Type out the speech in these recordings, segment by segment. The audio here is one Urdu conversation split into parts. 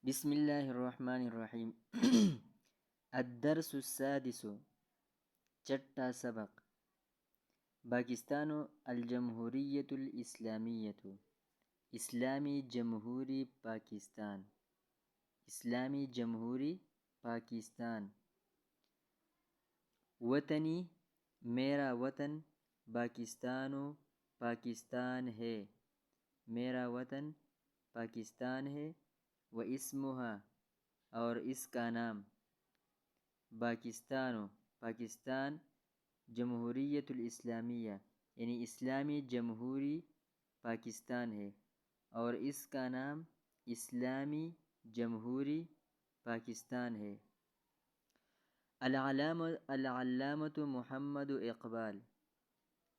بسم الله الرحمن الرحيم. الدرس السادس. چٹا سبق. پاکستان الجمہوریة الإسلامیة. اسلامی جمہوری پاکستان. اسلامی جمہوری پاکستان. وطنی میرا وطن پاکستانو پاکستان ہے. میرا وطن پاکستان ہے. واسمها اور اس کا نام پاکستانو پاکستان جمہوریت الاسلامیہ یعنی اسلامی جمہوری پاکستان ہے، اور اس کا نام اسلامی جمہوری پاکستان ہے۔ العلامۃ محمد اقبال.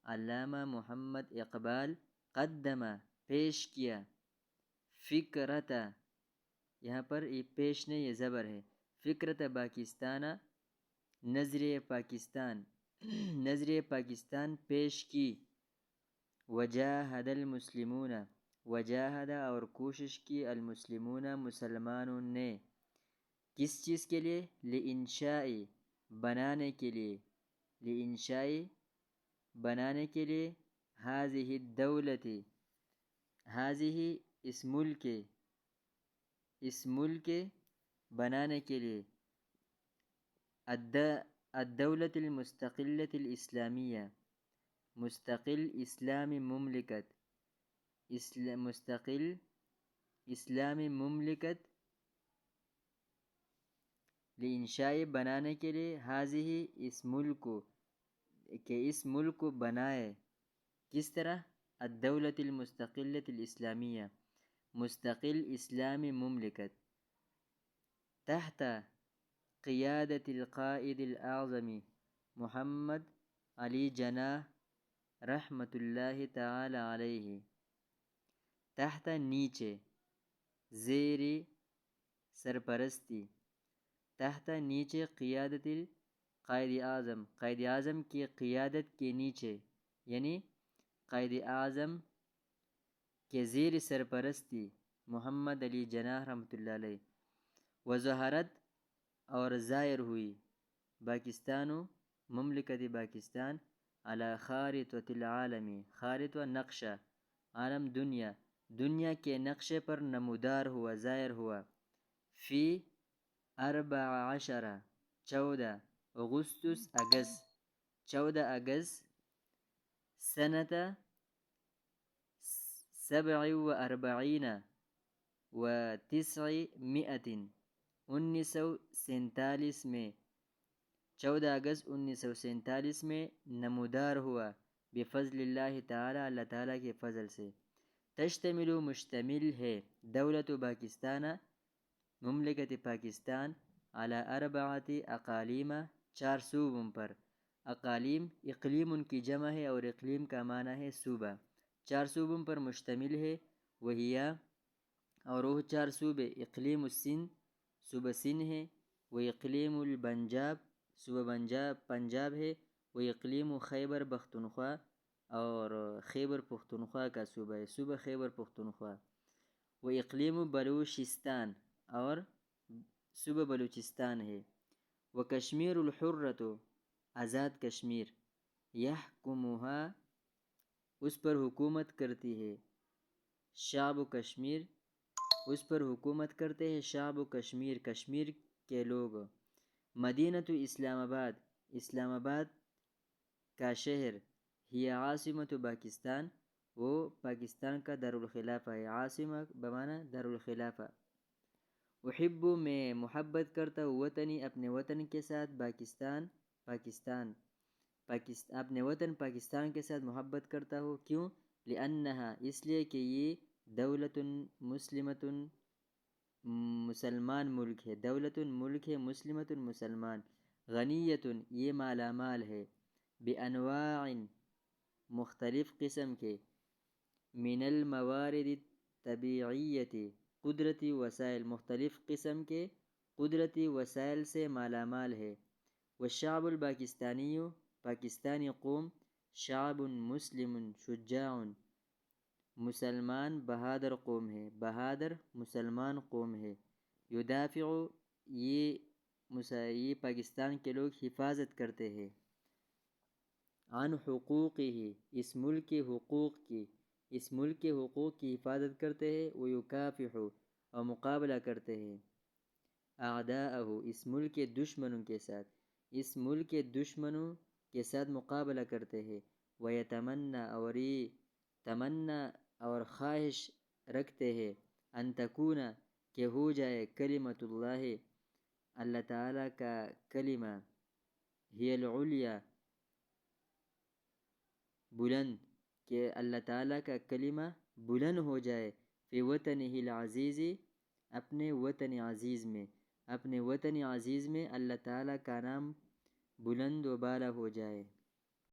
علامہ محمد اقبال قدم پیش کیا، فکرت یہاں پر یہ پیش نہیں یہ زبر ہے، فکرت پاکستانہ نظریہ پاکستان نظریہ پاکستان پیش کی۔ وجاہد المسلمون وجاہد اور کوشش کی المسلمون مسلمانوں نے کس چیز کے لیے؟ لانشاء بنانے کے لیے، لانشاء بنانے کے لیے، ہذہ الدولت ہذہ اس ملک بنانے کے لیے، الدولت المستقلۃ الاسلامیہ مستقل اسلامی مملکت، مستقل اسلامی مملکت، لانشاء بنانے کے لیے، ہذہ اس ملک کو کہ اس ملک کو بنائے کس طرح؟ الدولت المستقلۃ الاسلامیہ مستقل اسلامی مملکت، تحت قیادت القائد الاعظم محمد علی جناح رحمۃ اللہ تعالی علیہ، تحت نیچے، زیر سرپرستی، تحت نیچے، قیادت قائد اعظم قائد اعظم کی قیادت کے نیچے، یعنی قائد اعظم کے زیر سرپرستی محمد علی جناح رحمۃ اللہ علیہ۔ وظہرت اور ظاہر ہوئی، پاکستانو مملکت پاکستان، علی خارطۃ العالم خارطہ نقشہ، عالم دنیا کے نقشے پر نمودار ہوا، ظاہر ہوا، فی 14 14 اگست 14 اگست سنۃ 47 و 900 1947 میں، 14 اگست 1947 میں نمودار ہوا، بفضل اللہ تعالی اللہ تعالیٰ کے فضل سے۔ تشتمل مشتمل ہے، دولت پاکستان مملکت پاکستان، علی 4 اقالیم 4 صوبوں پر۔ اقالیم اقلیم ان کی جمع ہے اور اقلیم کا معنی ہے صوبہ، 4 صوبوں پر مشتمل ہے۔ وہیا اور وہ 4 صوبے، اقلیم السندھ صوبہ سندھ ہے، وہ اقلیم البنجاب صوبہ پنجاب ہے، وہ اقلیم خیبر پختونخوا اور خیبر پختونخوا کا صوبہ ہے، صوبہ خیبر پختونخوا، وہ اقلیم بلوچستان اور صوبہ بلوچستان ہے۔ وہ کشمیر الحرۃ آزاد کشمیر، یحکمھا اس پر حکومت کرتی ہے، شعب و کشمیر اس پر حکومت کرتے ہیں، شعب و کشمیر کشمیر کے لوگ۔ مدینۃ اسلام آباد اسلام آباد کا شہر، ہی عاصمۃ پاکستان وہ پاکستان کا دارالخلافہ ہے، عاصمہ بمعنی دارالخلافہ۔ احب میں محبت کرتا ہوں، وطنی اپنے وطن کے ساتھ، پاکستان اپنے وطن پاکستان کے ساتھ محبت کرتا ہوں، کیوں؟ لأنہا اس لیے کہ یہ دولت مسلمۃ مسلمان ملک ہے، دولت ملک ہے، مسلمۃ مسلمان، غنیۃ یہ مالا مال ہے، بانواع مختلف قسم کے، من الموارد الطبیعیت قدرتی وسائل مختلف قسم کے قدرتی وسائل سے مالا مال ہے۔ والشعب الپاکستانی پاکستانی قوم، شعب مسلم شجاع مسلمان بہادر قوم ہے، بہادر مسلمان قوم ہے۔ یدافع یہ پاکستان کے لوگ حفاظت کرتے ہیں، عن حقوقہ اس ملک کے حقوق کی، اس ملک کے حقوق کی حفاظت کرتے ہیں، ویکافح اور مقابلہ کرتے ہیں، اعداءہ اس ملک کے دشمنوں کے ساتھ، اس ملک کے دشمنوں کے ساتھ مقابلہ کرتے ہیں، ویتمنى اور یہ تمنا اور خواہش رکھتے ہیں، ان تکون کہ ہو جائے کلمۃ اللہ اللہ تعالیٰ کا کلمہ، ہی العلیٰ بلند، کہ اللہ تعالیٰ کا کلمہ بلند ہو جائے، فی وطنہ العزیز اپنے وطن عزیز میں، اپنے وطن عزیز میں اللہ تعالیٰ کا نام بلند و بالا ہو جائے۔